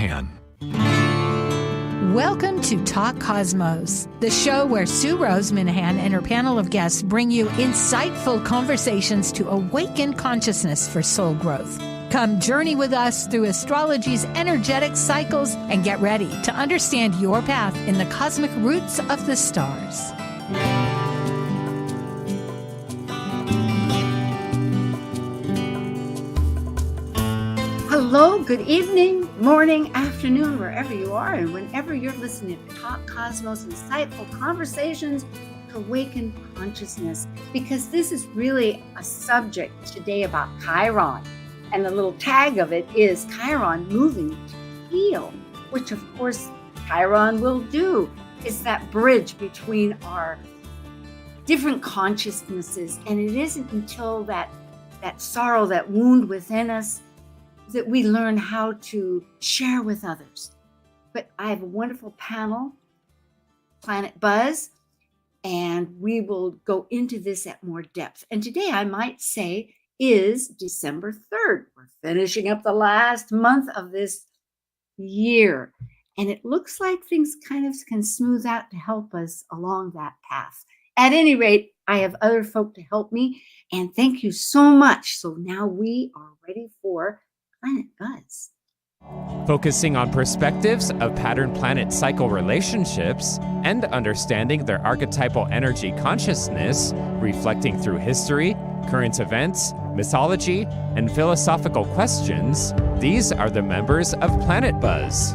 Minahan. Welcome to Talk Cosmos, the show where Sue Minahan and her panel of guests bring you insightful conversations to awaken consciousness for soul growth. Come journey with us through astrology's energetic cycles and get ready to understand your path in the cosmic roots of the stars. Hello, good evening, morning, afternoon, wherever you are, and whenever you're listening to Talk Cosmos, insightful conversations to awaken consciousness, because this is really a subject today about Chiron, and the little tag of it is Chiron moving to heal, which of course Chiron will do. It's that bridge between our different consciousnesses, and it isn't until that sorrow, that wound within us, that we learn how to share with others. But I have a wonderful panel, Planet Buzz, and we will go into this at more depth. And today, I might say, is December 3rd. We're finishing up the last month of this year. And it looks like things kind of can smooth out to help us along that path. At any rate, I have other folk to help me. And thank you so much. So now we are ready for Planet Buzz. Focusing on perspectives of pattern planet cycle relationships and understanding their archetypal energy consciousness, reflecting through history, current events, mythology, and philosophical questions, these are the members of Planet Buzz.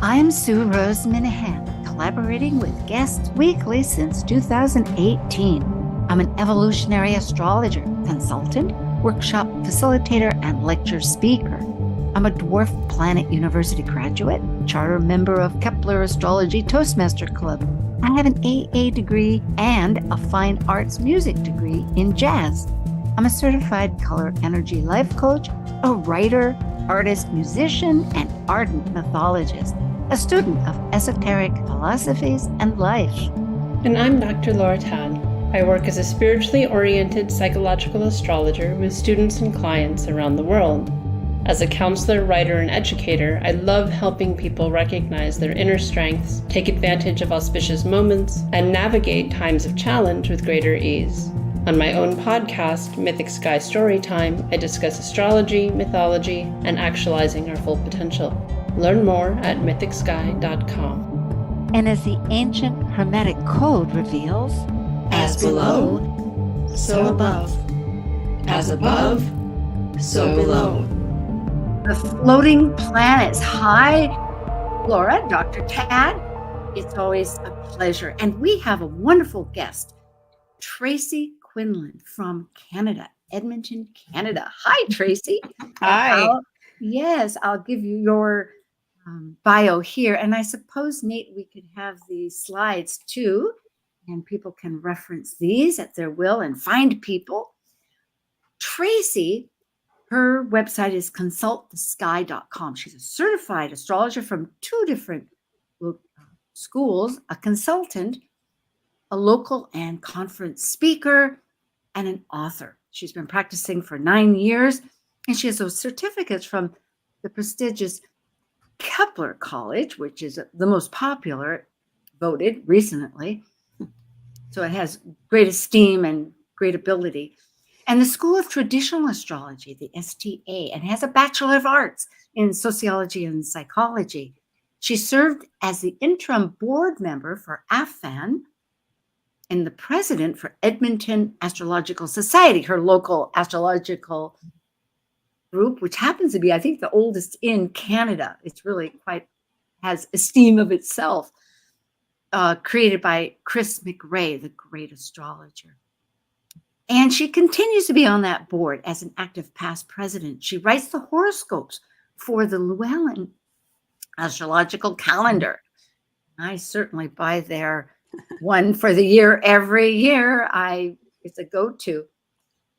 I'm Sue Minahan, collaborating with guests weekly since 2018. I'm an evolutionary astrologer, consultant, workshop facilitator, and lecture speaker. I'm a Dwarf Planet University graduate, charter member of Kepler Astrology Toastmaster Club. I have an AA degree and a fine arts music degree in jazz. I'm a certified color energy life coach, a writer, artist, musician, and ardent mythologist, a student of esoteric philosophies and life. And I'm Dr. Laura Tan. I work as a spiritually oriented psychological astrologer with students and clients around the world. As a counselor, writer, and educator, I love helping people recognize their inner strengths, take advantage of auspicious moments, and navigate times of challenge with greater ease. On my own podcast, Mythic Sky Storytime, I discuss astrology, mythology, and actualizing our full potential. Learn more at mythicsky.com. And as the ancient Hermetic Code reveals, as below, so above. As above, so below. The floating planets. Hi, Laura, Dr. Tad. It's always a pleasure. And we have a wonderful guest, Tracy Quinlan from Canada, Edmonton, Canada. Hi, Tracy. Hi. I'll give you your bio here. And I suppose, Nate, we could have the slides too. And people can reference these at their will and find people. Tracy, her website is consultthesky.com. She's a certified astrologer from two different schools, a consultant, a local and conference speaker, and an author. She's been practicing for 9 years, and she has those certificates from the prestigious Kepler College, which is the most popular, voted recently. So it has great esteem and great ability. And the School of Traditional Astrology, the STA, and has a Bachelor of Arts in Sociology and Psychology. She served as the interim board member for AFAN and the president for Edmonton Astrological Society, her local astrological group, which happens to be, I think, the oldest in Canada. It's really has esteem of itself. Created by Chris McRae, the great astrologer. And she continues to be on that board as an active past president. She writes the horoscopes for the Llewellyn astrological calendar. I certainly buy their one for the year every year. It's a go-to.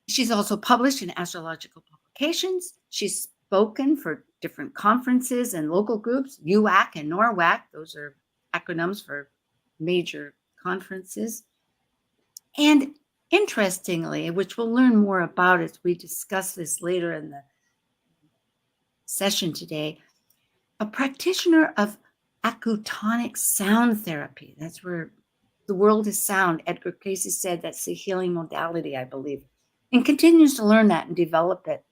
She's also published in astrological publications. She's spoken for different conferences and local groups, UAC and NORWAC. Those are acronyms for major conferences. And interestingly, which we'll learn more about as we discuss this later in the session today, a practitioner of acutonic sound therapy. That's where the world is sound. Edgar Cayce said that's the healing modality, I believe, and continues to learn that and develop it.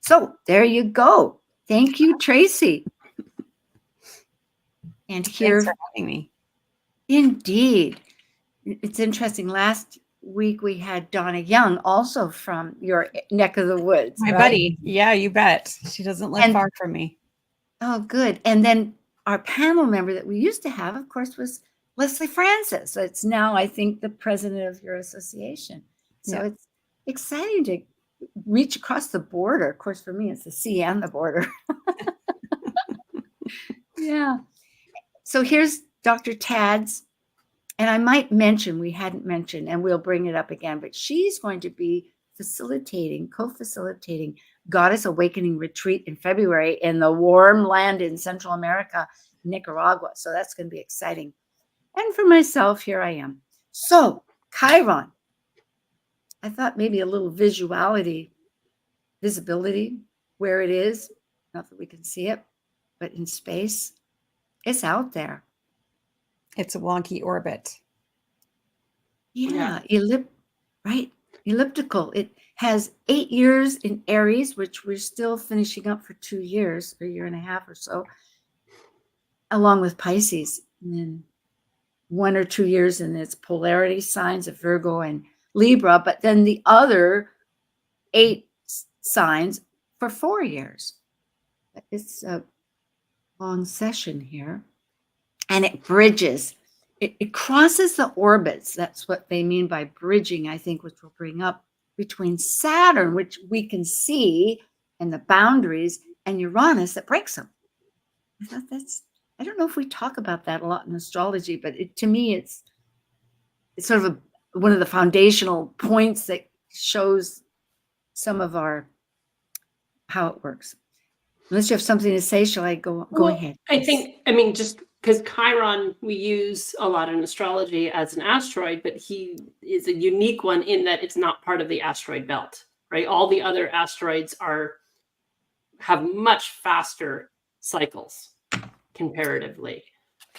So there you go. Thank you, Tracy. And here, Thanks for having me. indeed, it's interesting. Last week we had Donna Young, also from your neck of the woods. My right? buddy. Yeah, you bet. She doesn't live And- far from me. Oh, good. And then our panel member that we used to have, of course, was Leslie Francis. So it's now, I think, the president of your association. So Yeah. it's exciting to reach across the border. Of course, for me, it's the sea and the border. Yeah. So here's Dr. Tad's, and I might mention, we hadn't mentioned, and we'll bring it up again, but she's going to be co-facilitating Goddess Awakening Retreat in February in the warm land in Central America, Nicaragua. So that's going to be exciting. And for myself, here I am. So Chiron, I thought maybe a little visibility, where it is, not that we can see it, but in space, it's out there. It's a wonky orbit. Yeah, right? Elliptical. It has 8 years in Aries, which we're still finishing up for 2 years, a year and a half or so, along with Pisces. And then 1 or 2 years in its polarity signs of Virgo and Libra, but then the other 8 signs for 4 years. It's a long session here. And it bridges. It crosses the orbits. That's what they mean by bridging, I think, which we'll bring up, between Saturn, which we can see, and the boundaries, and Uranus that breaks them. I thought I don't know if we talk about that a lot in astrology, but to me, it's sort of one of the foundational points that shows some of how it works. Unless you have something to say, shall I go ahead? I think, just because Chiron, we use a lot in astrology as an asteroid, but he is a unique one in that it's not part of the asteroid belt, right? All the other asteroids have much faster cycles comparatively,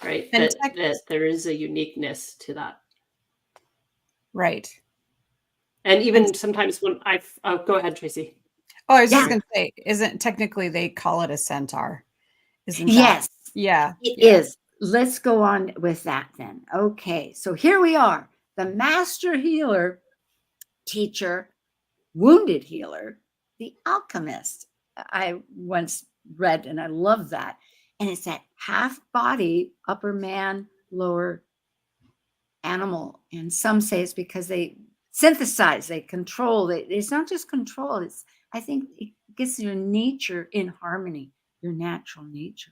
right? And that there is a uniqueness to that. Right. And even sometimes when go ahead, Tracy. Oh, I was just Yeah. going to say, isn't technically they call it a centaur? Isn't that? Yes. Yeah. It is. Let's go on with that then. Okay, so here we are, the master healer, teacher, wounded healer, the alchemist. I once read, and I love that. And it's that half body, upper man, lower animal. And some say it's because they synthesize, they control. It's not just control. I think it gets your nature in harmony, your natural nature.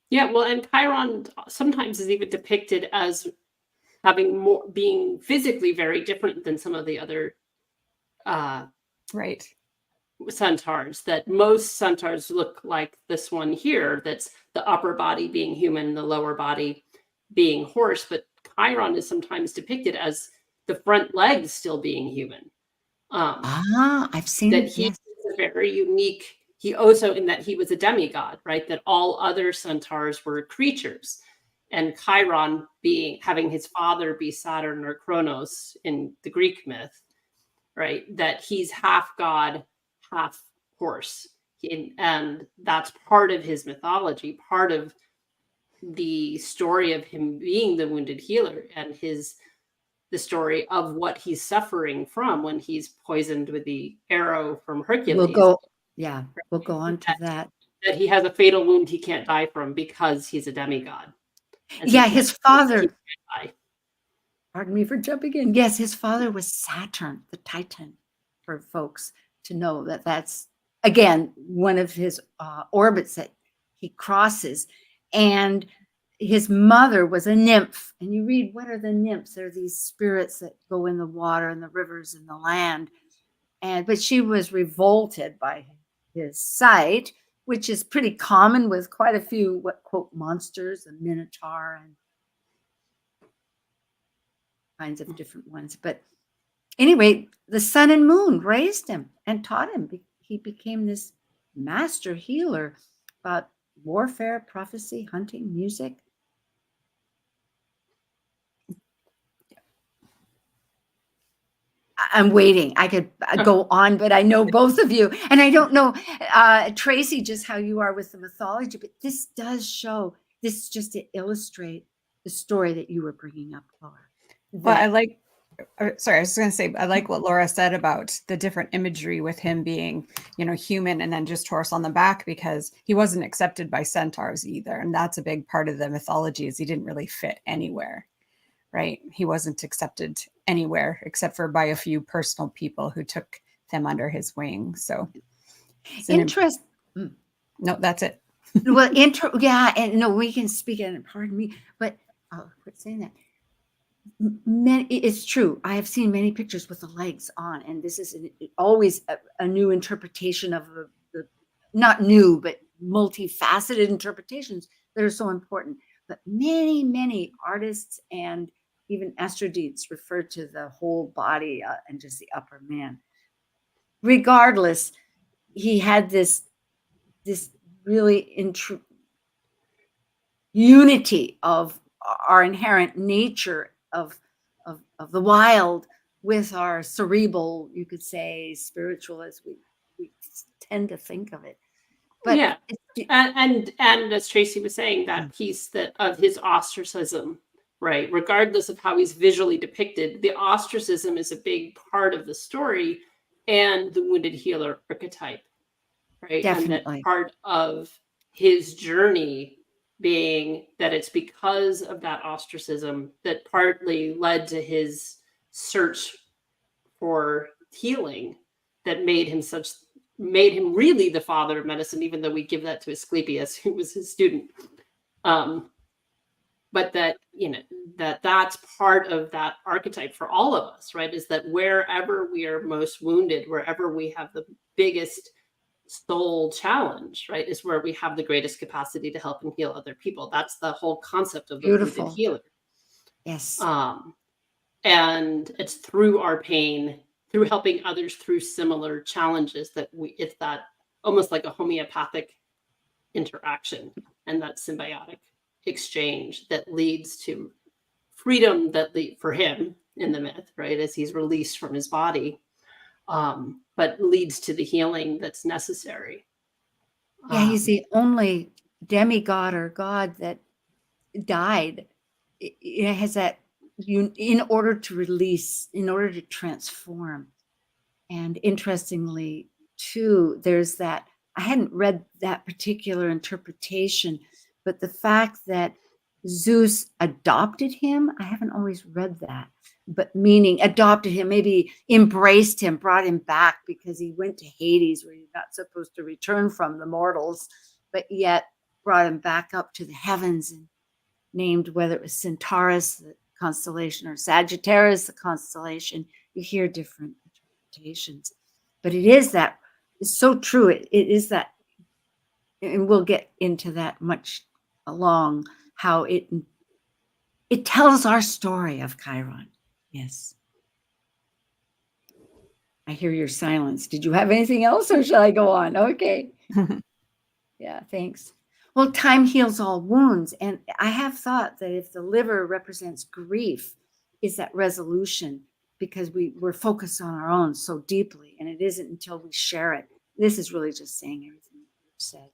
Yeah, well, and Chiron sometimes is even depicted as being physically very different than some of the other Right. centaurs. That most centaurs look like this one here, that's the upper body being human, the lower body being horse, but Chiron is sometimes depicted as the front legs still being human. I've seen that it. he Yes. is a very unique. He also, in that he was a demigod, right? That all other centaurs were creatures, and Chiron having his father be Saturn or Kronos in the Greek myth, right? That he's half god, half horse, and that's part of his mythology, part of the story of him being the wounded healer, and the story of what he's suffering from when he's poisoned with the arrow from Hercules. We'll go on to that. That he has a fatal wound he can't die from because he's a demigod. And Yeah, his father, die. pardon me for jumping in. Yes, his father was Saturn, the Titan, for folks to know that that's, again, one of his orbits that he crosses. And his mother was a nymph. And you read, what are the nymphs? They're these spirits that go in the water and the rivers and the land. But she was revolted by his sight, which is pretty common with quite a few, quote, monsters, a minotaur and kinds of different ones. But anyway, the sun and moon raised him and taught him. he became this master healer about warfare, prophecy, hunting, music. I'm waiting. I could go on, but I know both of you. And I don't know, Tracy, just how you are with the mythology, but this does show, this is just to illustrate the story that you were bringing up, Laura. Well, I like, sorry, I was going to say, I like what Laura said about the different imagery with him being, you know, human and then just horse on the back, because he wasn't accepted by centaurs either. And that's a big part of the mythology, is he didn't really fit anywhere, right? He wasn't accepted anywhere except for by a few personal people who took them under his wing. So interest. No, that's it. Well, yeah, and no, we can speak and pardon me, but I'll quit saying that. It's true. I have seen many pictures with the legs on, and this is always a new interpretation of the not new, but multifaceted interpretations that are so important. But many, many artists and even astrodites refer to the whole body and just the upper man. Regardless, he had this really unity of our inherent nature of the wild with our cerebral, you could say, spiritual, as we tend to think of it. But yeah, and as Tracy was saying, that piece of his ostracism, right? Regardless of how he's visually depicted, the ostracism is a big part of the story, and the wounded healer archetype, right? Definitely. And that part of his journey being that it's because of that ostracism that partly led to his search for healing that made him really the father of medicine, even though we give that to Asklepios, who was his student. But that, you know, that's part of that archetype for all of us, right? Is that wherever we are most wounded, wherever we have the biggest soul challenge, right, is where we have the greatest capacity to help and heal other people. That's the whole concept of the wounded healer. Yes. And it's through our pain, through helping others through similar challenges, that it's that almost like a homeopathic interaction and that symbiotic exchange that leads to freedom, for him in the myth, right, as he's released from his body, but leads to the healing that's necessary. Yeah, he's the only demigod or god that died. It has that in order to release, in order to transform. And interestingly, too, there's that, I hadn't read that particular interpretation, but the fact that Zeus adopted him, I haven't always read that, but meaning adopted him, maybe embraced him, brought him back because he went to Hades, where he's not supposed to return from, the mortals, but yet brought him back up to the heavens and named, whether it was Centaurus, the constellation, or Sagittarius, the constellation. You hear different interpretations, but it is that, it's so true. It is that, and we'll get into that much along, how it tells our story of Chiron. Yes. I hear your silence. Did you have anything else, or shall I go on? Okay. Yeah, thanks. Well, time heals all wounds. And I have thought that if the liver represents grief, is that resolution, because we're focused on our own so deeply, and it isn't until we share it. This is really just saying everything you've said.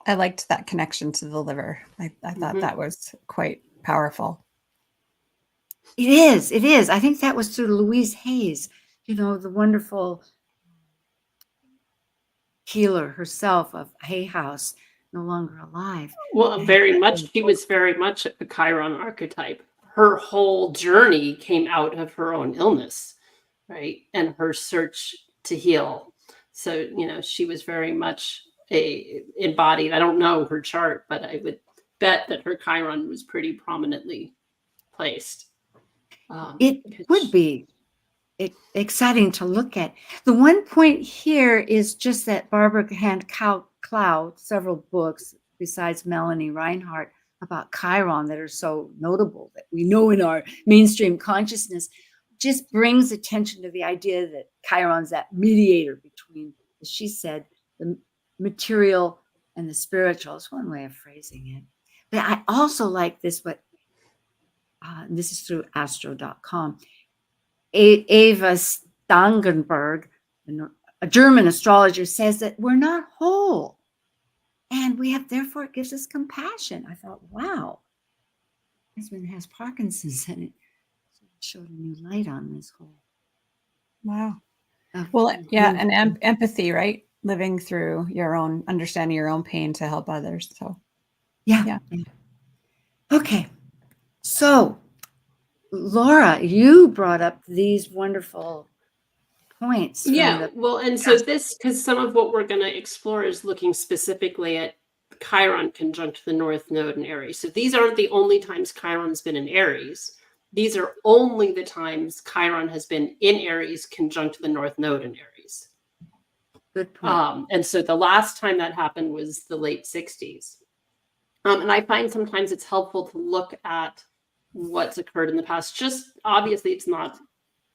I liked that connection to the liver. I thought that was quite powerful. It is. It is. I think that was through Louise Hayes, you know, the wonderful healer herself of Hay House, no longer alive. Well, very much. She was very much a Chiron archetype. Her whole journey came out of her own illness, right? And her search to heal. So, you know, she was very much embodied. I don't know her chart, but I would bet that her Chiron was pretty prominently placed. It would be exciting to look at. The one point here is just that Barbara Hand Cloud, several books besides Melanie Reinhardt about Chiron that are so notable that we know in our mainstream consciousness, just brings attention to the idea that Chiron's that mediator between as she said, the material and the spiritual is one way of phrasing it. But I also like this, this is through astro.com. Eva Stangenberg, a German astrologer, says that we're not whole. And we have, therefore, it gives us compassion. I thought, wow, my husband has Parkinson's, and it showed a new light on this whole. Wow. Well, yeah, and empathy, right? Living through your own, understanding your own pain to help others. So, yeah. Okay. So, Laura, you brought up these wonderful points. Yeah, well, and so this, because some of what we're going to explore is looking specifically at Chiron conjunct the North Node in Aries. So these aren't the only times Chiron's been in Aries. These are only the times Chiron has been in Aries conjunct the North Node in Aries. Good point. And so the last time that happened was the late 60s. And I find sometimes it's helpful to look at what's occurred in the past. Just obviously, it's not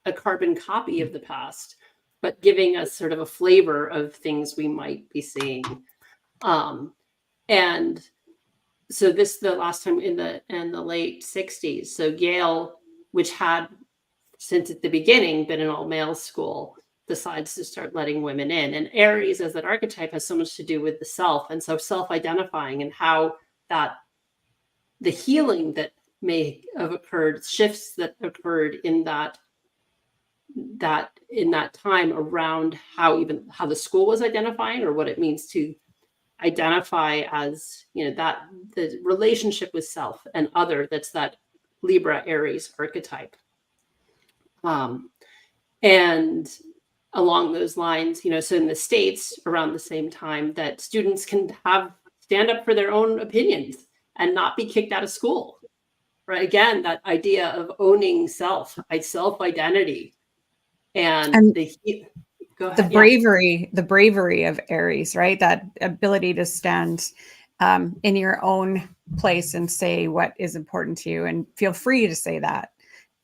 a carbon copy of the past, but giving us sort of a flavor of things we might be seeing. And so this the last time in the late 60s. So Yale, which had since at the beginning been an all-male school, decides to start letting women in. And Aries as an archetype has so much to do with the self. And so self-identifying and how that the healing that may have occurred, shifts that occurred in that time around how the school was identifying, or what it means to identify as, that the relationship with self and other, that's that Libra Aries archetype. And along those lines, so in the States around the same time that students can stand up for their own opinions and not be kicked out of school, right? Again, that idea of owning self-identity and the bravery of Aries, right? That ability to stand in your own place and say what is important to you, and feel free to say that.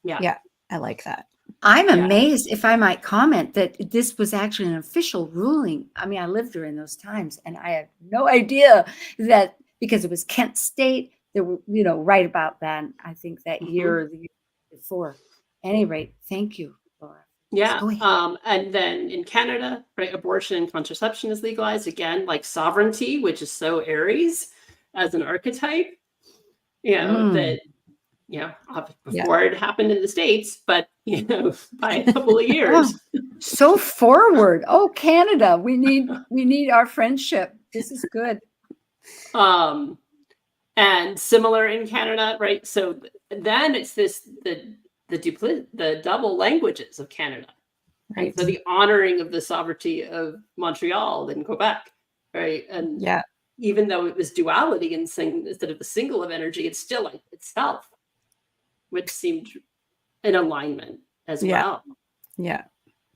Yeah, I like that. I'm amazed, if I might comment, that this was actually an official ruling. I mean, I lived during those times, and I had no idea that, because it was Kent State, they were, right about that. I think that year or the year before. At any rate, thank you, Laura. Yeah. And then in Canada, right, abortion and contraception is legalized again, like sovereignty, which is so Aries as an archetype. That. Before it happened in the States, but by a couple of years. So forward. Oh, Canada, we need our friendship. This is good. And similar in Canada, right? So then it's the double languages of Canada, right? So the honoring of the sovereignty of Montreal and Quebec, right? And even though it was duality instead of the single of energy, it's still like itself, which seemed in alignment as well. Yeah,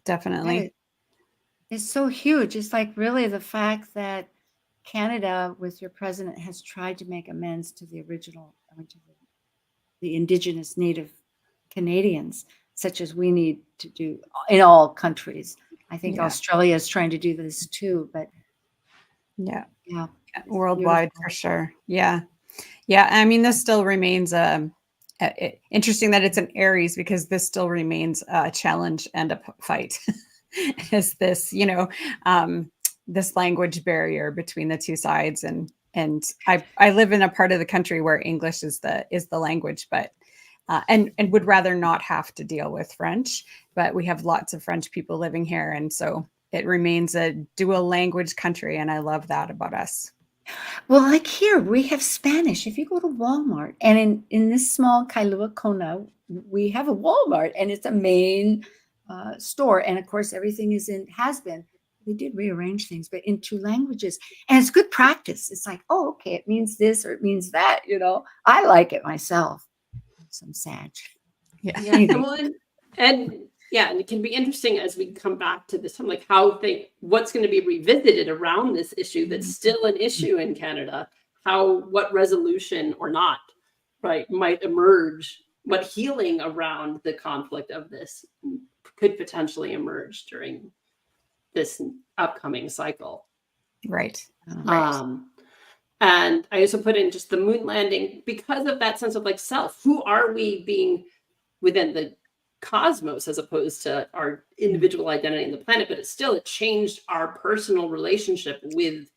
definitely. It's so huge. It's like really the fact that Canada, with your president, has tried to make amends to the the Indigenous Native Canadians, such as we need to do in all countries. I think Australia is trying to do this too, but worldwide for sure. Yeah. I mean, this still remains interesting that it's an Aries, because this still remains a challenge and a fight. Is this, this language barrier between the two sides, and I live in a part of the country where English is the language, but and would rather not have to deal with French, but we have lots of French people living here, and so it remains a dual language country, and I love that about us. Well, like here, we have Spanish. If you go to Walmart, and in this small Kailua Kona, we have a Walmart, and it's a main store. And of course, everything has been. They did rearrange things, but in 2 languages. And it's good practice. It's like, oh, okay, it means this or it means that. I like it myself. Some Sag. Yeah. And it can be interesting as we come back to this time, like what's going to be revisited around this issue that's still an issue in Canada, what resolution or not, right, might emerge, what healing around the conflict of this could potentially emerge during this upcoming cycle. Right. And I also put in just the moon landing because of that sense of like self. Who are we being within the cosmos as opposed to our individual identity in the planet? But it changed our personal relationship with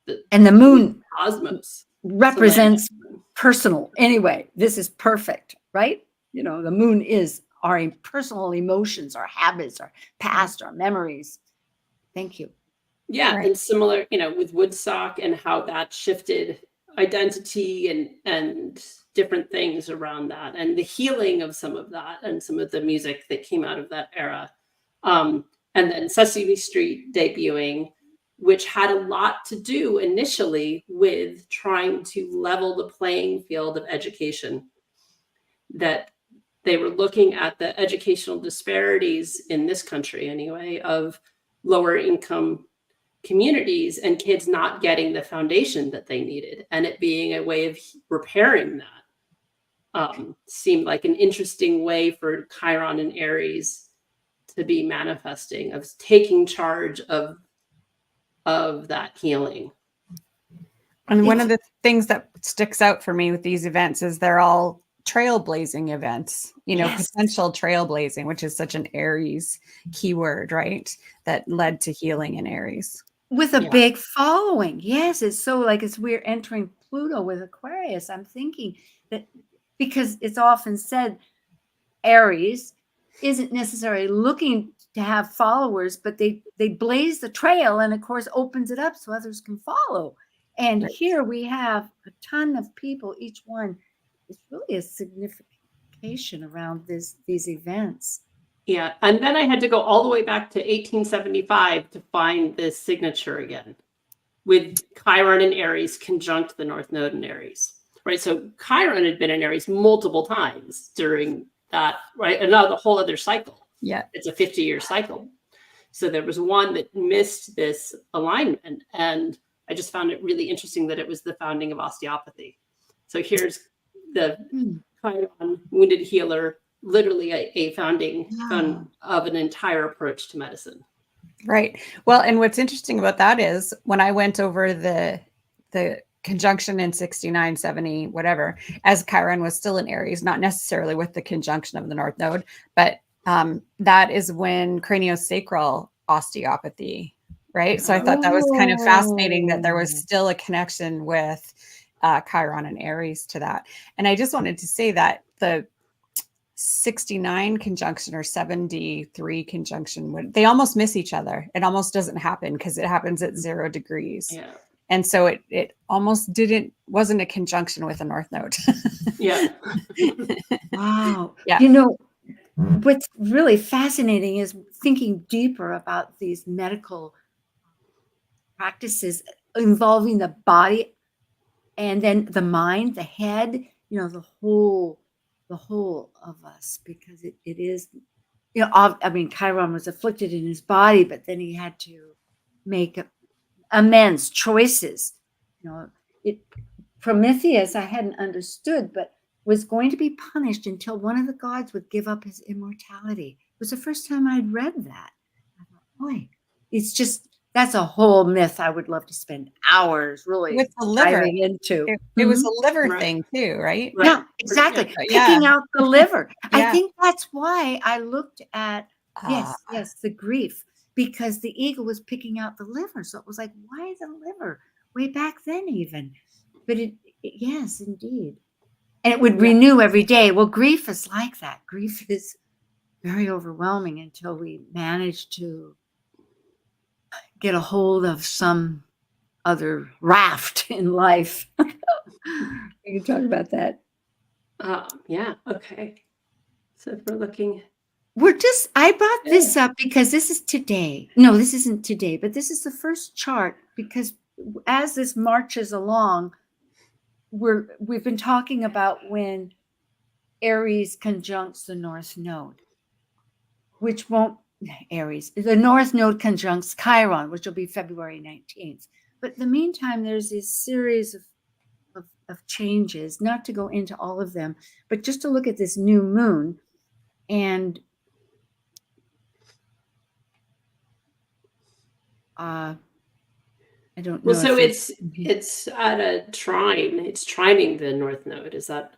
the moon cosmos represents personal. Anyway, this is perfect, right? You know, the moon is our personal emotions, our habits, our past, our memories. Thank you. Yeah, Right. and similar, you know, with Woodstock and how that shifted identity and different things around that, and the healing of some of that, and some of the music that came out of that era. And then Sesame Street debuting, which had a lot to do initially with trying to level the playing field of education. That they were looking at the educational disparities in this country, anyway, of lower income communities and kids not getting the foundation that they needed, and it being a way of repairing that. Seemed like an interesting way for Chiron and Aries to be manifesting, of taking charge of that healing. And one of the things that sticks out for me with these events is they're all trailblazing events, you know, Yes. potential trailblazing, which is such an Aries keyword, right? That led to healing in Aries. With a big following. Yes, it's so like as we're entering Pluto with Aquarius, I'm thinking that because it's often said Aries isn't necessarily looking to have followers, but they blaze the trail and of course opens it up so others can follow. And here we have a ton of people, each one is really a signification around these events. Yeah, and then I had to go all the way back to 1875 to find this signature again, with Chiron and Aries conjunct the North Node in Aries, right? So Chiron had been in Aries multiple times during that, right? And now the whole other cycle. Yeah. It's a 50-year cycle. So there was one that missed this alignment, and I just found it really interesting that it was the founding of osteopathy. So here's the Chiron wounded healer, literally a founding of an entire approach to medicine. Right. Well, and what's interesting about that is when I went over the conjunction in 69, 70, whatever, as Chiron was still in Aries, not necessarily with the conjunction of the North Node, but that is when craniosacral osteopathy, right? So I thought that was kind of fascinating that there was still a connection with Chiron and Aries to that. And I just wanted to say that the 69 conjunction or 73 conjunction, they almost miss each other. It almost doesn't happen because it happens at 0 degrees. Yeah. And so it almost wasn't a conjunction with a North Node. Yeah. Wow. Yeah. You know, what's really fascinating is thinking deeper about these medical practices involving the body and then the mind, the head, you know, the whole of us, because it is, you know, I mean, Chiron was afflicted in his body, but then he had to make amends, choices. You know, Prometheus, I hadn't understood, but was going to be punished until one of the gods would give up his immortality. It was the first time I'd read that. I thought, boy, it's just, that's a whole myth I would love to spend hours really with the liver diving into. It was a liver thing too, right? Yeah, exactly. Yeah. Picking out the liver. Yeah. I think that's why I looked at, yes, the grief, because the eagle was picking out the liver. So it was like, why the liver? Way back then even. But yes, indeed. And it would renew every day. Well, grief is like that. Grief is very overwhelming until we manage to get a hold of some other raft in life. We can talk about that. Yeah. Okay. So if we're looking, I brought this up because this is today. No, this isn't today, but this is the first chart, because as this marches along, we've been talking about when Aries conjuncts the North Node, which won't Aries. The North Node conjuncts Chiron, which will be February 19th. But in the meantime, there's this series of changes, not to go into all of them, but just to look at this new moon. And I don't know. Well, so if it's at a trine. It's trining the North Node. Is that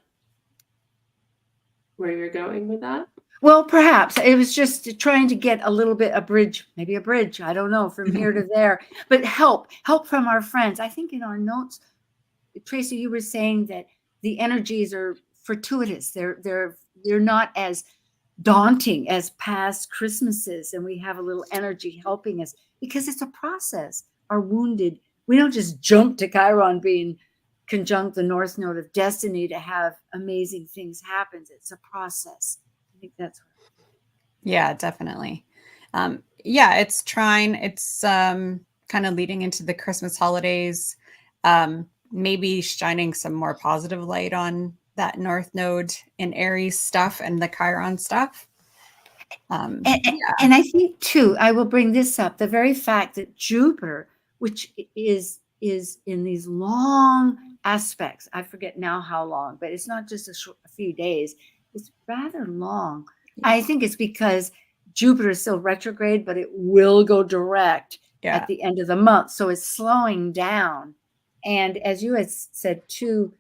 where you're going with that? Well, perhaps it was just trying to get a little bit maybe a bridge. I don't know, from here to there, but help from our friends. I think in our notes, Tracy, you were saying that the energies are fortuitous. They're not as daunting as past Christmases, and we have a little energy helping us because it's a process. Our wounded, we don't just jump to Chiron being conjunct the North Node of destiny to have amazing things happen. It's a process. I think that's what. Yeah, definitely. It's trine. It's kind of leading into the Christmas holidays. Maybe shining some more positive light on that North Node in Aries stuff and the Chiron stuff. And I think too, I will bring this up, the very fact that Jupiter, which is in these long aspects, I forget now how long, but it's not just a few days, it's rather long. I think it's because Jupiter is still retrograde, but it will go direct at the end of the month. So it's slowing down. And as you had said too,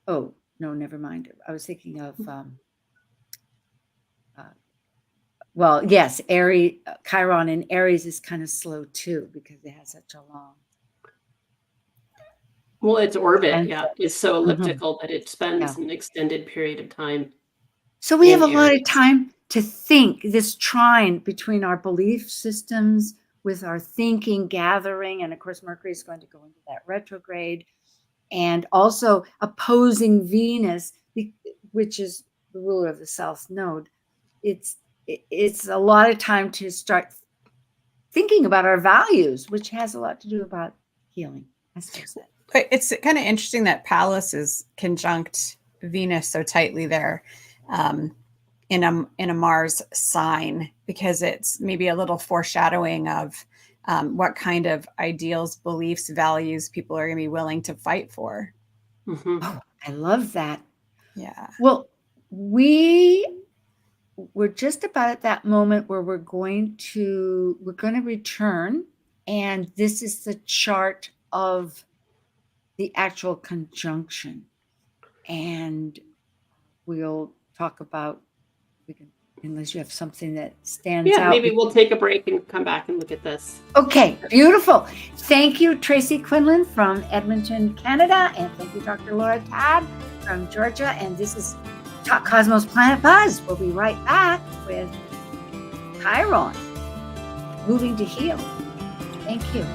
oh, no, never mind. I was thinking of, yes, Chiron in Aries is kind of slow too because it has such a long. Well, its orbit, is so elliptical that it spends an extended period of time. So we have a lot of time to think, this trine between our belief systems with our thinking gathering. And of course, Mercury is going to go into that retrograde. And also opposing Venus, which is the ruler of the South Node. It's a lot of time to start thinking about our values, which has a lot to do about healing, as I said. It's kind of interesting that Pallas is conjunct Venus so tightly there in a Mars sign, because it's maybe a little foreshadowing of what kind of ideals, beliefs, values people are going to be willing to fight for. Mm-hmm. Oh, I love that. Yeah. Well, we're just about at that moment where we're going to return, and this is the chart of the actual conjunction, and we'll talk about, unless you have something that stands out. Maybe we'll take a break and come back and look at this. Okay, beautiful. Thank you, Tracy Quinlan from Edmonton, Canada, and thank you, Dr. Laura Todd from Georgia. And this is Talk Cosmos Planet Buzz. We'll be right back with Chiron, moving to heal. Thank you.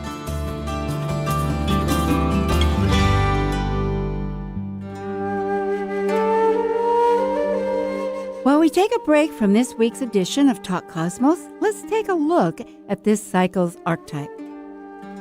While we take a break from this week's edition of Talk Cosmos, let's take a look at this cycle's archetype.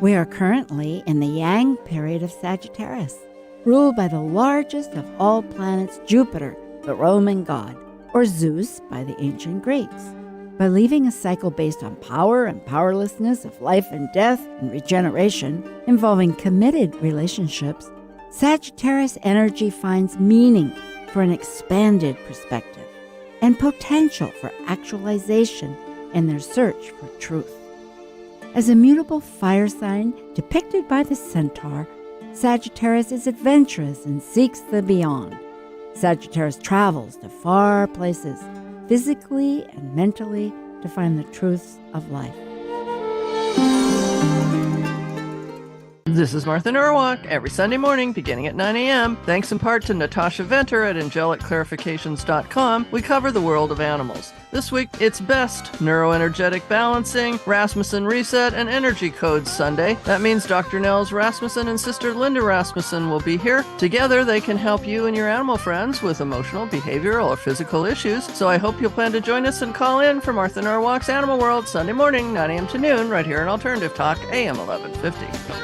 We are currently in the Yang period of Sagittarius, ruled by the largest of all planets, Jupiter, the Roman god, or Zeus by the ancient Greeks. By leaving a cycle based on power and powerlessness of life and death and regeneration, involving committed relationships, Sagittarius energy finds meaning for an expanded perspective and potential for actualization in their search for truth. As a mutable fire sign depicted by the Centaur, Sagittarius is adventurous and seeks the beyond. Sagittarius travels to far places, physically and mentally, to find the truths of life. This is Martha Norwalk, every Sunday morning beginning at 9 a.m. Thanks in part to Natasha Venter at angelicclarifications.com, we cover the world of animals. This week, it's Best, Neuroenergetic Balancing, Rasmussen Reset, and Energy Codes Sunday. That means Dr. Nels Rasmussen and Sister Linda Rasmussen will be here. Together, they can help you and your animal friends with emotional, behavioral, or physical issues. So I hope you'll plan to join us and call in for Martha Norwalk's Animal World Sunday morning, 9 a.m. to noon, right here on Alternative Talk, AM 1150.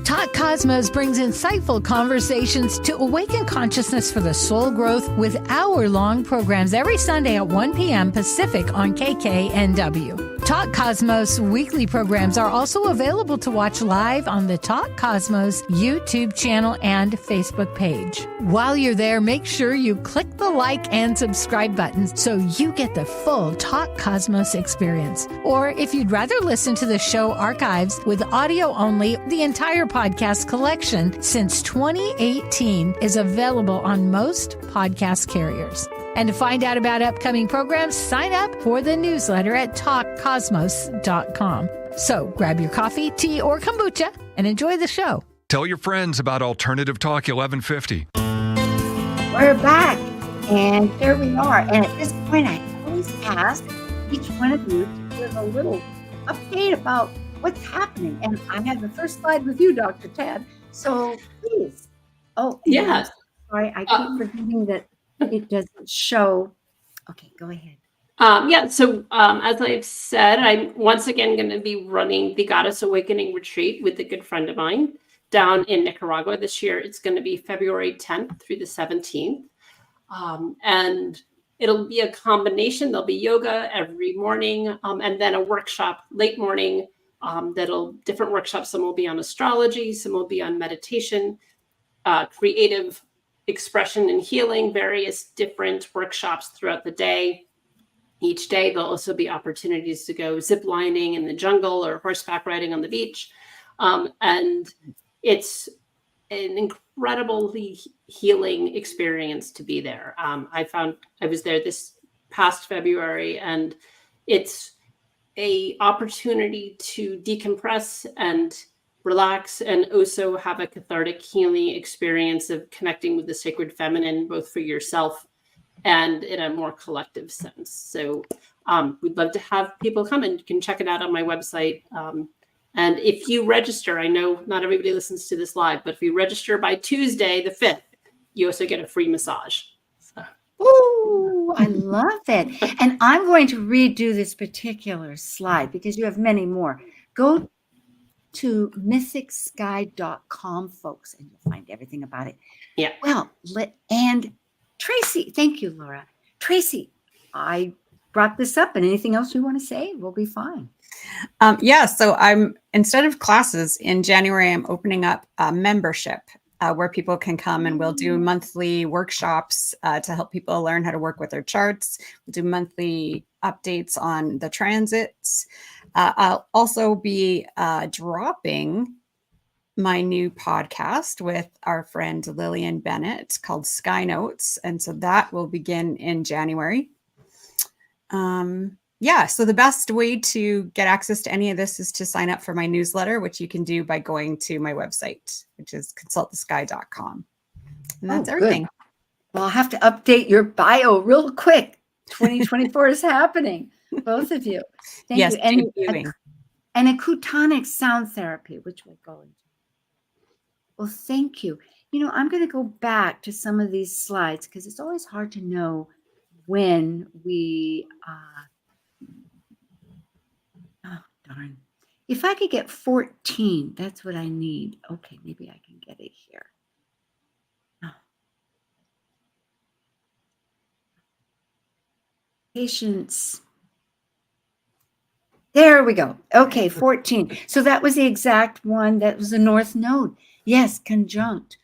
Talk Cosmos brings insightful conversations to awaken consciousness for the soul growth with hour-long programs every Sunday at 1 p.m. Pacific on KKNW. Talk Cosmos weekly programs are also available to watch live on the Talk Cosmos YouTube channel and Facebook page. While you're there, make sure you click the like and subscribe buttons so you get the full Talk Cosmos experience. Or if you'd rather listen to the show archives with audio only, the entire podcast collection since 2018 is available on most podcast carriers. And to find out about upcoming programs, sign up for the newsletter at talkcosmos.com. So grab your coffee, tea, or kombucha and enjoy the show. Tell your friends about Alternative Talk 1150. We're back, and here we are. And at this point, I always ask each one of you to give a little update about what's happening. And I have the first slide with you, Dr. Tad. So please. Oh, Yeah. Sorry, I keep forgetting that it doesn't show. Okay, go ahead. So as I've said, I'm once again going to be running the Goddess Awakening Retreat with a good friend of mine down in Nicaragua this year. It's going to be February 10th through the 17th. And it'll be a combination. There'll be yoga every morning and then a workshop late morning. Different workshops. Some will be on astrology, some will be on meditation, creative expression and healing, various different workshops throughout the day. Each day, there'll also be opportunities to go zip lining in the jungle or horseback riding on the beach. And it's an incredibly healing experience to be there. I was there this past February, and it's a opportunity to decompress and relax, and also have a cathartic healing experience of connecting with the sacred feminine, both for yourself and in a more collective sense. So we'd love to have people come, and you can check it out on my website. And if you register, I know not everybody listens to this live, but if you register by Tuesday, the 5th, you also get a free massage. So. Ooh, I love it. And I'm going to redo this particular slide because you have many more. Go to mythicsky.com, folks, and you'll find everything about it. Yeah. Well, and Tracy, thank you, Laura. Tracy, I brought this up, and anything else you want to say, we'll be fine. So instead of classes in January, I'm opening up a membership where people can come, and we'll do monthly workshops to help people learn how to work with their charts. We'll do monthly updates on the transits. I'll also be dropping my new podcast with our friend Lillian Bennett called Sky Notes. And so that will begin in January. So the best way to get access to any of this is to sign up for my newsletter, which you can do by going to my website, which is consultthesky.com. And that's everything. Good. Well, I'll have to update your bio real quick. 2024 is happening. Both of you. Thank you. And a Cutonic sound therapy, which we'll go into. Well, thank you. I'm going to go back to some of these slides because it's always hard to know when we, darn. If I could get 14, that's what I need. Okay, maybe I can get it here. Oh. Patience. There we go. Okay, 14. So that was the exact one. That was the North Node. Yes, conjunct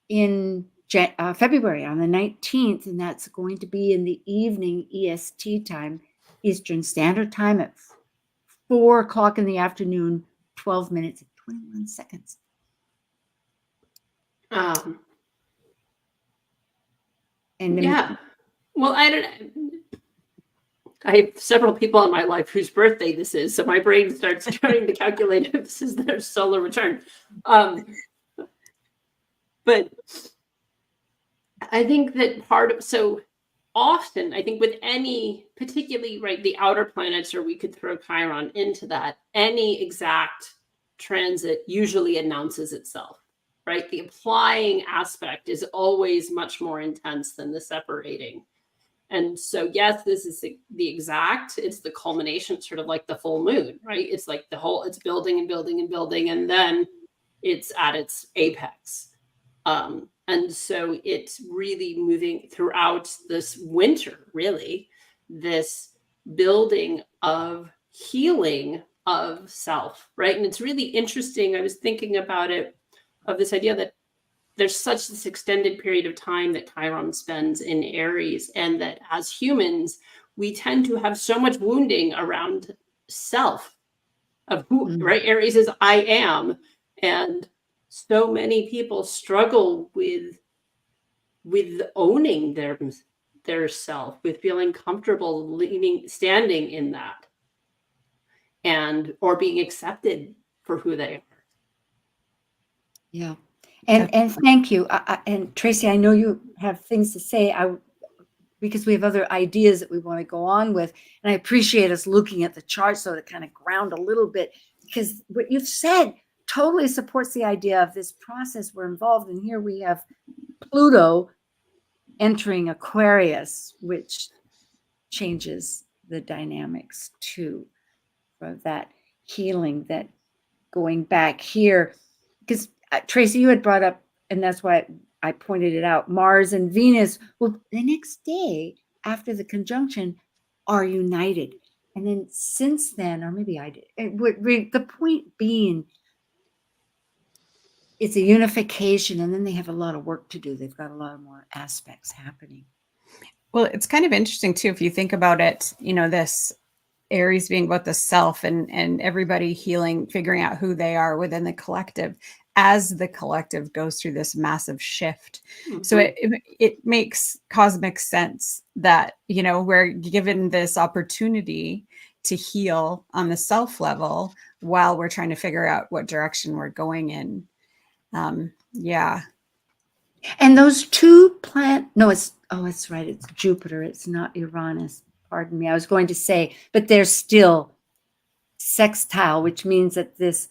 in February on the 19th. And that's going to be in the evening EST time, Eastern Standard Time at 4 o'clock in the afternoon, 12 minutes and 21 seconds. Well, I have several people in my life whose birthday this is, so my brain starts trying to calculate if this is their solar return. But I think that so often, I think with any, particularly, right, the outer planets, or we could throw Chiron into that, any exact transit usually announces itself, right? The applying aspect is always much more intense than the separating. And so, yes, this is the exact, it's the culmination, sort of like the full moon, right? It's like it's building and building and building, and then it's at its apex. And so it's really moving throughout this winter, really, this building of healing of self, right? And it's really interesting. I was thinking about it, of this idea that there's such this extended period of time that Chiron spends in Aries, and that as humans, we tend to have so much wounding around self, of who, right? Aries is I am. And so many people struggle with owning their self, with feeling comfortable standing in that, and or being accepted for who they are. Yeah. And thank you. And Tracy, I know you have things to say. Because we have other ideas that we want to go on with. And I appreciate us looking at the chart so to kind of ground a little bit, because what you've said totally supports the idea of this process we're involved in. Here we have Pluto entering Aquarius, which changes the dynamics too, for that healing, that going back here. Because Tracy, you had brought up, and that's why I pointed it out, Mars and Venus, well, the next day after the conjunction, are united. And then since then, or maybe I did, the point being, it's a unification, and then they have a lot of work to do. They've got a lot of more aspects happening. Well, it's kind of interesting too, if you think about it, this Aries being about the self and everybody healing, figuring out who they are within the collective, as the collective goes through this massive shift. Mm-hmm. So it makes cosmic sense that, we're given this opportunity to heal on the self level while we're trying to figure out what direction we're going in. Yeah. And those two it's right. It's Jupiter. It's not Uranus. Pardon me. I was going to say, but they're still sextile, which means that this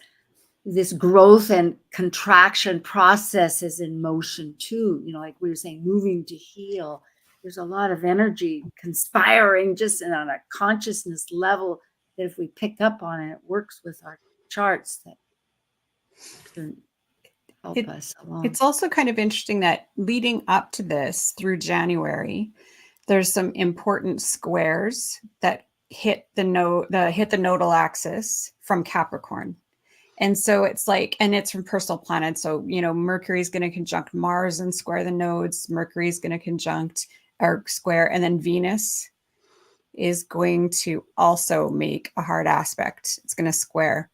growth and contraction process is in motion too. Like we were saying, moving to heal. There's a lot of energy conspiring just on a consciousness level that if we pick up on it, it works with our charts that can help us along. It's also kind of interesting that leading up to this through January, there's some important squares that hit the nodal axis from Capricorn. And so it's and it's from personal planets. So, Mercury is going to conjunct Mars and square the nodes. Mercury is going to conjunct or square, and then Venus is going to also make a hard aspect. It's going to square.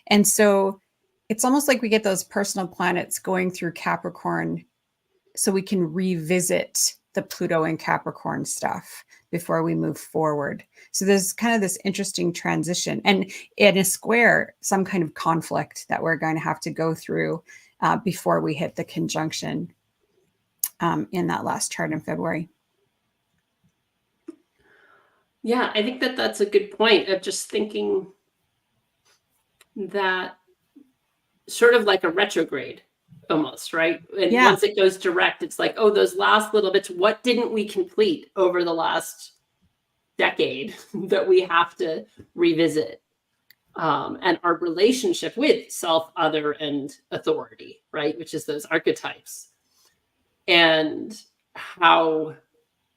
And so it's almost like we get those personal planets going through Capricorn so we can revisit the Pluto and Capricorn stuff before we move forward. So there's kind of this interesting transition, and in a square, some kind of conflict that we're going to have to go through before we hit the conjunction in that last chart in February. Yeah, I think that's a good point of just thinking that sort of like a retrograde almost, right? And once it goes direct, it's like, oh, those last little bits, what didn't we complete over the last decade that we have to revisit? And our relationship with self, other, and authority, right? Which is those archetypes. And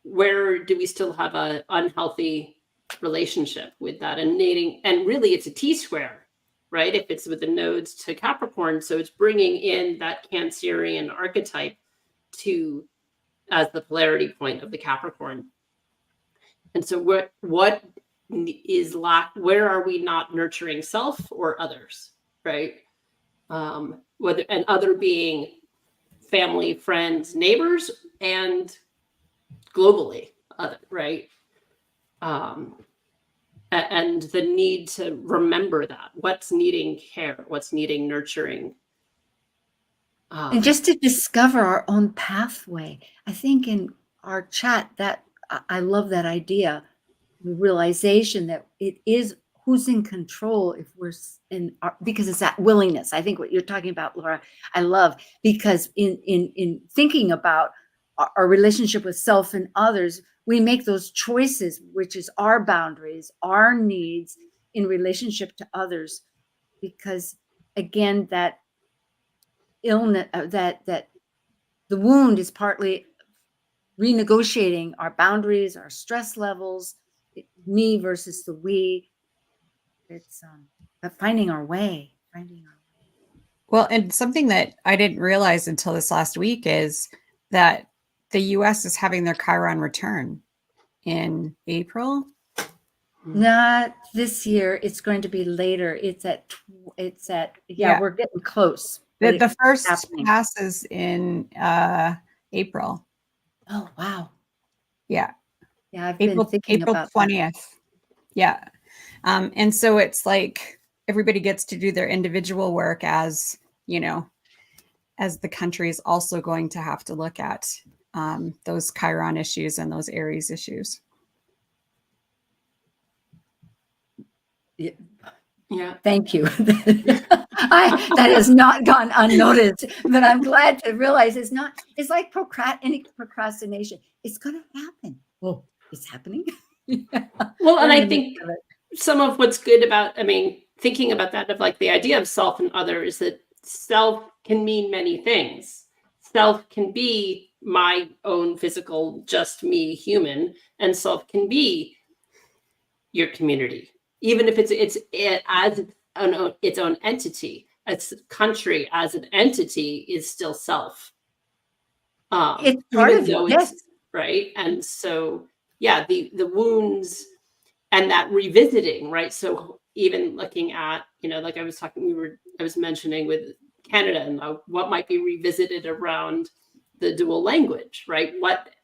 where do we still have an unhealthy relationship with that? And really it's a T-square, right? If it's with the nodes to Capricorn. So it's bringing in that Cancerian archetype as the polarity point of the Capricorn. And so what is where are we not nurturing self or others, right? And other being family, friends, neighbors, and globally, right? And the need to remember that what's needing care, what's needing nurturing. And just to discover our own pathway. I think in our chat that I love that idea, the realization that it is who's in control if we're because it's that willingness. I think what you're talking about, Laura, I love, because in thinking about our relationship with self and others, we make those choices, which is our boundaries, our needs in relationship to others. Because again, that illness, that the wound is partly renegotiating our boundaries, our stress levels. me versus the we. It's but finding our way. Well, and something that I didn't realize until this last week is that the US is having their Chiron return in April. Not this year. It's going to be later. It's at Yeah. we're getting close. The first happening. passes in April. Oh, wow. Yeah. Yeah, I've April, been thinking April about 20th. That. Yeah. And so it's like everybody gets to do their individual work as, you know, as the country is also going to have to look at those Chiron issues and those Aries issues. Yeah. Thank you. That has not gone unnoticed, but I'm glad to realize it's like any procrastination. It's going to happen. Oh, it's happening. Yeah. Well, and I think some of what's good about, thinking about that, of like the idea of self and other, is that self can mean many things. Self can be my own physical, just me, human, and self can be your community, even if it's as its own entity. Its country as an entity is still self. It's part of though yes. It's right, and so yeah, the wounds and that revisiting, right? So even looking at, like I was mentioning with Canada and what might be revisited around the dual language, right?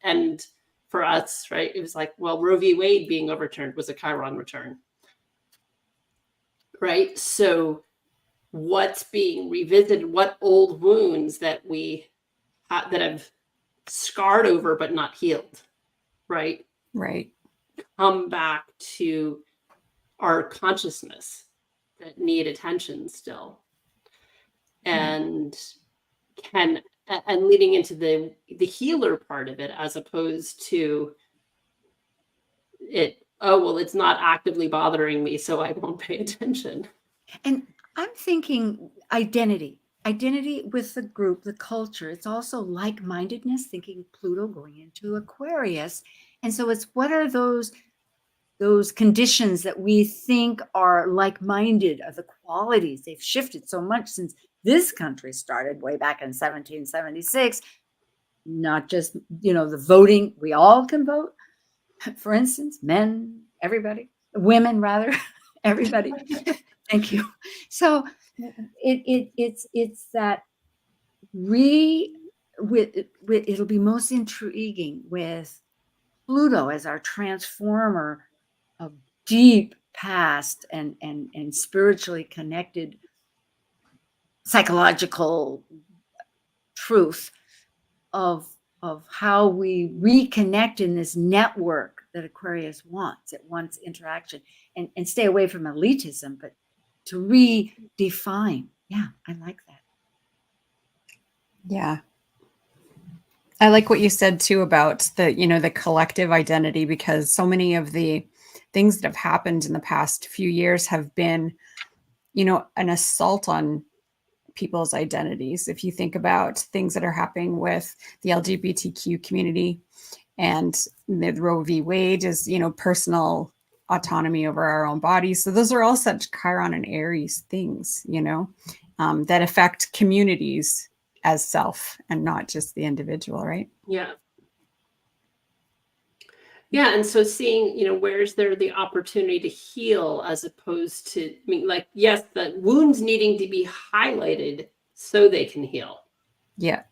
And for us, right, it was like, well, Roe v. Wade being overturned was a Chiron return, right? So what's being revisited, what old wounds that that have scarred over but not healed, right? Right. Come back to our consciousness that need attention still, and leading into the healer part of it, as opposed to it. Oh, well, it's not actively bothering me, so I won't pay attention. And I'm thinking identity with the group, the culture. It's also like-mindedness, thinking Pluto going into Aquarius. And so it's, what are those conditions that we think are like-minded, are the qualities? They've shifted so much since this country started way back in 1776. Not just, the voting, we all can vote. For instance, men, everybody, women rather, everybody. Thank you. So it's that it'll be most intriguing with Pluto as our transformer of deep past and spiritually connected psychological truth of how we reconnect in this network that Aquarius wants. It wants interaction and stay away from elitism, but to redefine. Yeah, I like that. Yeah. I like what you said too about the collective identity, because so many of the things that have happened in the past few years have been, an assault on people's identities. If you think about things that are happening with the LGBTQ community and the Roe v. Wade is, personal autonomy over our own bodies. So those are all such Chiron and Aries things, that affect communities as self and not just the individual, right? Yeah. Yeah, and so seeing, where's there the opportunity to heal, as opposed to, yes, the wounds needing to be highlighted so they can heal. Yeah.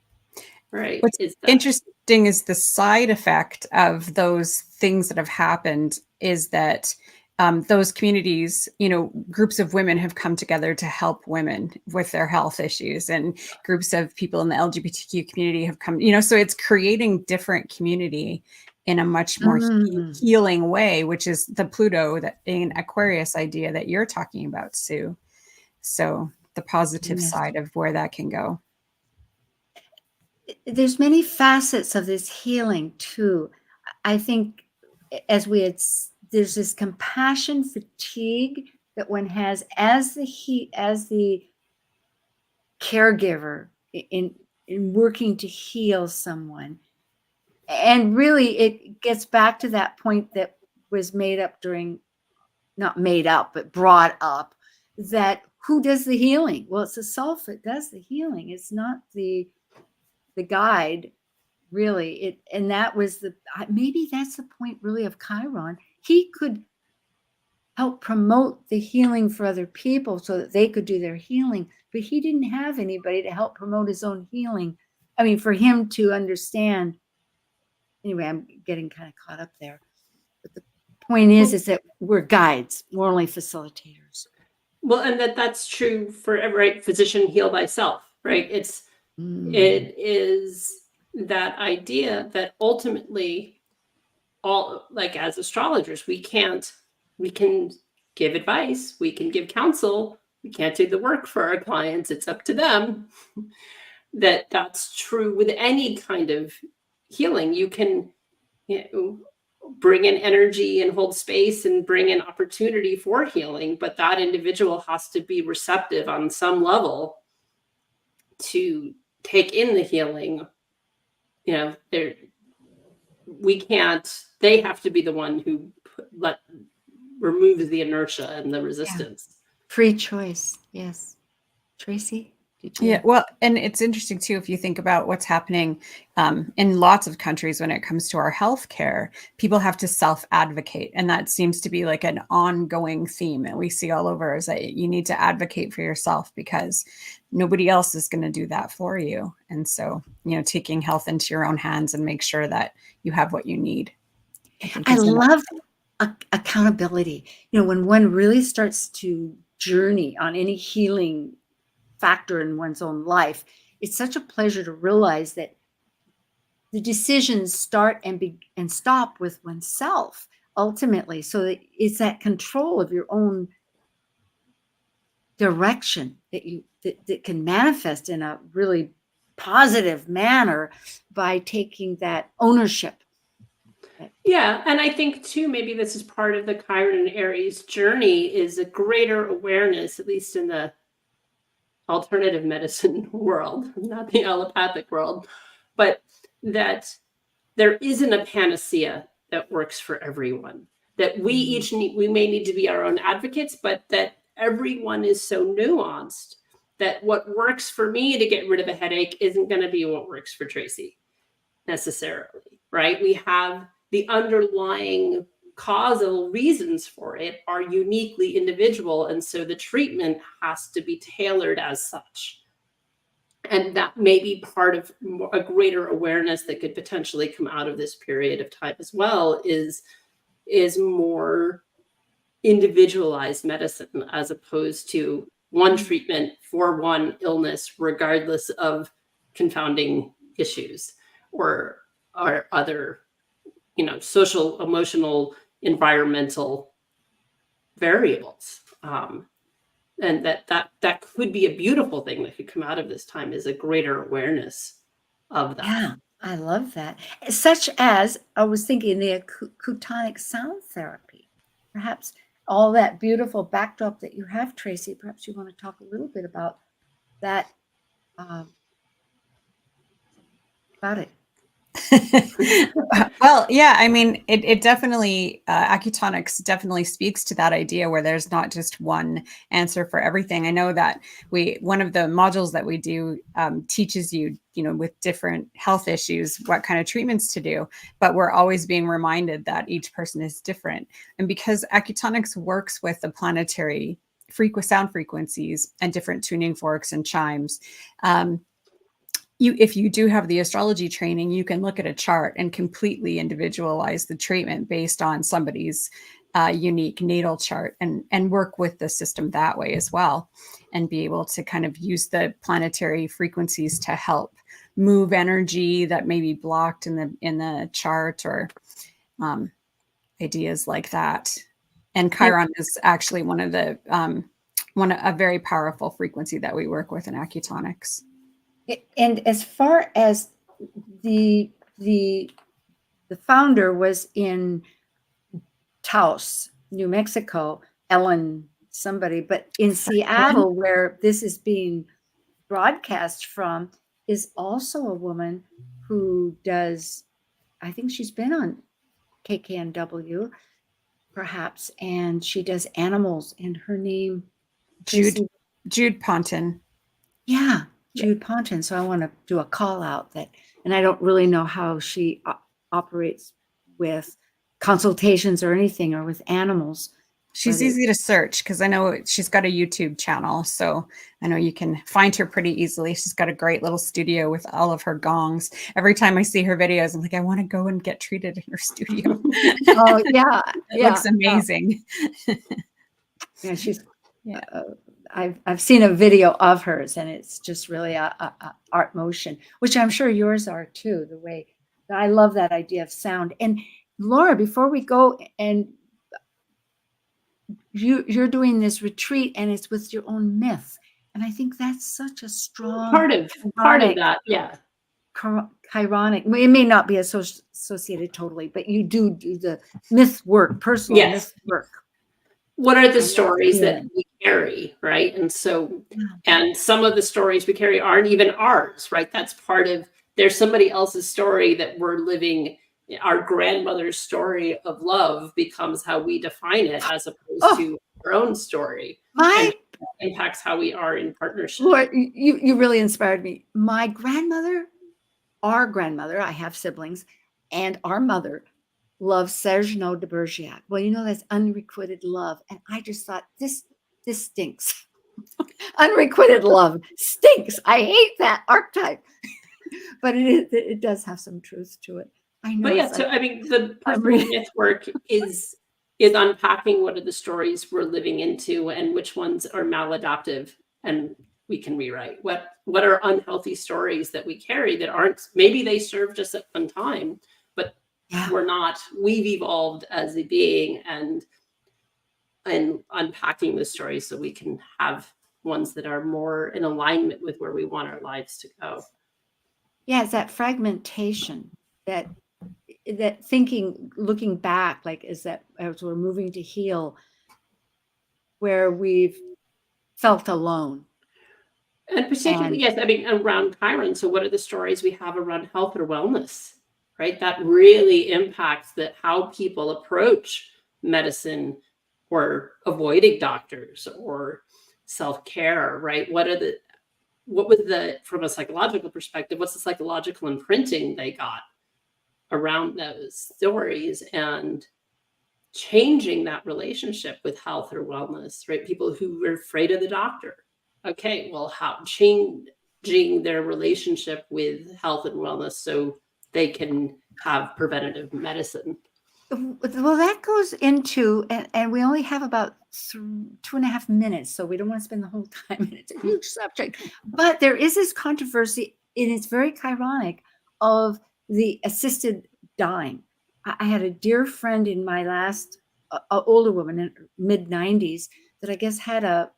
Right. What's interesting is the side effect of those things that have happened is that those communities, groups of women have come together to help women with their health issues, and groups of people in the LGBTQ community have come, so it's creating different community in a much more healing way, which is the Pluto that in Aquarius idea that you're talking about, Sue. So the positive side of where that can go. There's many facets of this healing too. I think there's this compassion fatigue that one has as the caregiver in working to heal someone. And really, it gets back to that point that was made up not made up, but brought up, that who does the healing? Well, it's the self that does the healing. It's not the guide, really. And that was maybe that's the point really of Chiron. He could help promote the healing for other people so that they could do their healing, but he didn't have anybody to help promote his own healing. I mean, for him to understand. Anyway, I'm getting kind of caught up there. But the point is that we're guides. We're only facilitators. Well, and that's true for every physician, heal thyself, right? It is that idea that ultimately like as astrologers, we can give advice, we can give counsel, we can't do the work for our clients. It's up to them. That's true with any kind of healing. You can bring in energy and hold space and bring in opportunity for healing, but that individual has to be receptive on some level to take in the healing. They have to be the one who removes the inertia and the resistance. Free choice. Yes. Tracy? Yeah, well, and it's interesting too, if you think about what's happening in lots of countries when it comes to our healthcare, people have to self-advocate. And that seems to be like an ongoing theme that we see all over, is that you need to advocate for yourself because nobody else is going to do that for you. And so, taking health into your own hands and make sure that you have what you need. I love accountability. When one really starts to journey on any healing factor in one's own life, it's such a pleasure to realize that the decisions start and stop with oneself ultimately. So that it's that control of your own direction that can manifest in a really positive manner by taking that ownership. Yeah, and I think too, maybe this is part of the Chiron and Aries journey, is a greater awareness, at least in the alternative medicine world, not the allopathic world, but that there isn't a panacea that works for everyone. That we may need to be our own advocates, but that everyone is so nuanced that what works for me to get rid of a headache isn't going to be what works for Tracy necessarily, right? We have the underlying causal reasons for it are uniquely individual. And so the treatment has to be tailored as such. And that may be part of a greater awareness that could potentially come out of this period of time as well, is more individualized medicine as opposed to one treatment for one illness, regardless of confounding issues or other, social, emotional, environmental variables. And that could be a beautiful thing that could come out of this time, is a greater awareness of that. Yeah, I love that. Such as, I was thinking, the acutonic sound therapy. Perhaps all that beautiful backdrop that you have, Tracy, perhaps you want to talk a little bit about that, about it. Well, yeah, I mean, it definitely, acutonics definitely speaks to that idea where there's not just one answer for everything. I know that one of the modules that we do teaches you, with different health issues, what kind of treatments to do, but we're always being reminded that each person is different. And because acutonics works with the planetary sound frequencies and different tuning forks and chimes, if you do have the astrology training, you can look at a chart and completely individualize the treatment based on somebody's unique natal chart and work with the system that way as well, and be able to kind of use the planetary frequencies to help move energy that may be blocked in the chart, or ideas like that. And Chiron is actually a very powerful frequency that we work with in acutonics. And as far as the founder was in Taos, New Mexico, Ellen somebody, but in Seattle, where this is being broadcast from, is also a woman who does, I think she's been on KKNW, perhaps, and she does animals, and her name, Jude Ponton. Yeah, Jude Ponton. So I want to do a call out that, and I don't really know how she operates with consultations or anything, or with animals. She's easy to search because I know she's got a YouTube channel. So I know you can find her pretty easily. She's got a great little studio with all of her gongs. Every time I see her videos, I'm like, I want to go and get treated in her studio. Oh, yeah. It looks amazing. Yeah, she's, I've seen a video of hers, and it's just really a art motion, which I'm sure yours are too, the way I love that idea of sound. And Laura, before we go, and you're doing this retreat, and it's with your own myth, and I think that's such a strong part of that. Yeah. Chironic. It may not be associated totally, but you do the myth work, personal myth work. What are the stories that we carry, right? And so, and some of the stories we carry aren't even ours, right? That's part of, there's somebody else's story that we're living. Our grandmother's story of love becomes how we define it, as opposed to our own story. And impacts how we are in partnership. Lord, you really inspired me. My grandmother, our grandmother, I have siblings, and our mother loved Serge de Bergerac. Well, you know, that's unrequited love. And I just thought, this stinks. Unrequited love stinks. I hate that archetype. But it does have some truth to it. I know. But yeah, so I mean, the personal myth work is unpacking what are the stories we're living into, and which ones are maladaptive, and we can rewrite. What are unhealthy stories that we carry that aren't, maybe they served us at one time, but we're not. We've evolved as a being, and unpacking the stories so we can have ones that are more in alignment with where we want our lives to go. Yeah, it's that fragmentation, that thinking, looking back, like, is that as we're moving to heal, where we've felt alone. And particularly, yes, I mean, around Chiron. So what are the stories we have around health or wellness, right? That really impacts how people approach medicine, or avoiding doctors, or self-care, right? From a psychological perspective, what's the psychological imprinting they got around those stories, and changing that relationship with health or wellness, right? People who were afraid of the doctor. Okay, well, how changing their relationship with health and wellness so they can have preventative medicine. Well, that goes into, and we only have about 2.5 minutes, so we don't want to spend the whole time, and it's a huge subject. But there is this controversy, and it's very chironic, of the assisted dying. I had a dear friend in my last, older woman in mid-90s, that I guess had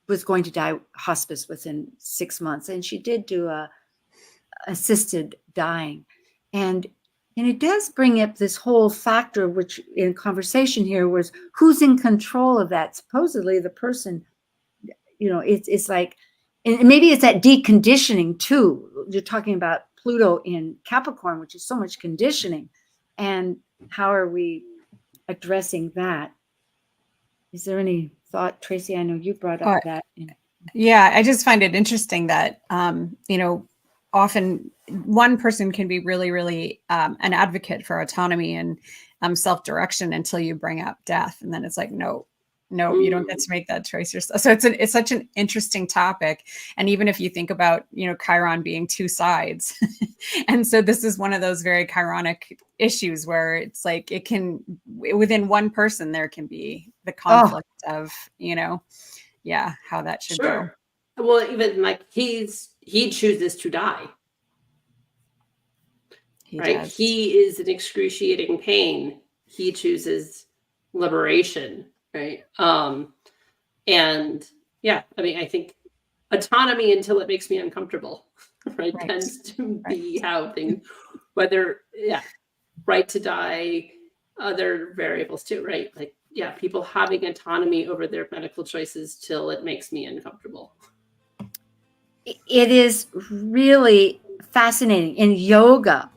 was going to die hospice within 6 months, and she did do a assisted dying, and it does bring up this whole factor, which in conversation here was, who's in control of that? Supposedly the person, you know, it's like, and maybe it's that deconditioning too. You're talking about Pluto in Capricorn, which is so much conditioning. And how are we addressing that? Is there any thought, Tracy? I know you brought up that. Yeah, I just find it interesting that, you know, often one person can be really, really an advocate for autonomy and self-direction until you bring up death. And then it's like, no, you don't get to make that choice yourself. So it's such an interesting topic. And even if you think about, you know, Chiron being two sides. And so this is one of those very chironic issues where it's like, it can, within one person, there can be the conflict of, you know, how that should go. Well, even like he chooses to die. Right? He is in excruciating pain. He chooses liberation. Right. And yeah, I mean, I think autonomy until it makes me uncomfortable, right? Tends to be how things, whether, right to die, other variables too, right? Like, people having autonomy over their medical choices till it makes me uncomfortable. It is really fascinating. In yoga,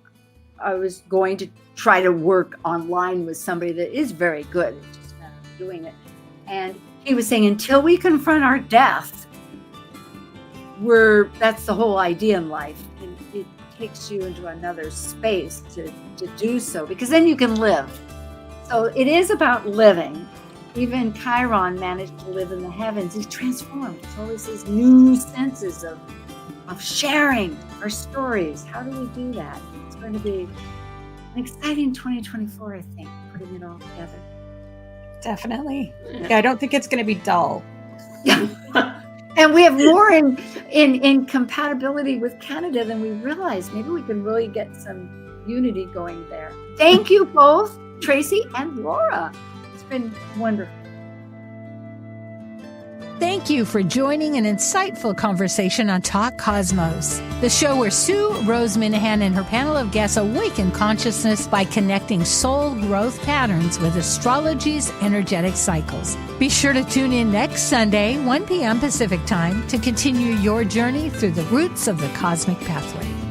I was going to try to work online with somebody that is very good at just doing it. And he was saying, until we confront our death, that's the whole idea in life. And it takes you into another space to do so, because then you can live. So it is about living. Even Chiron managed to live in the heavens. He's transformed. It's always these new senses of sharing our stories. How do we do that? It's going to be an exciting 2024, I think, putting it all together. Definitely. Yeah, I don't think it's going to be dull. Yeah. And we have more in compatibility with Canada than we realize. Maybe we can really get some unity going there. Thank you both, Tracy and Laura. It's been wonderful. Thank you for joining an insightful conversation on Talk Cosmos, the show where Sue Minahan and her panel of guests awaken consciousness by connecting soul growth patterns with astrology's energetic cycles. Be sure to tune in next Sunday, 1 p.m. Pacific Time, to continue your journey through the roots of the cosmic pathway.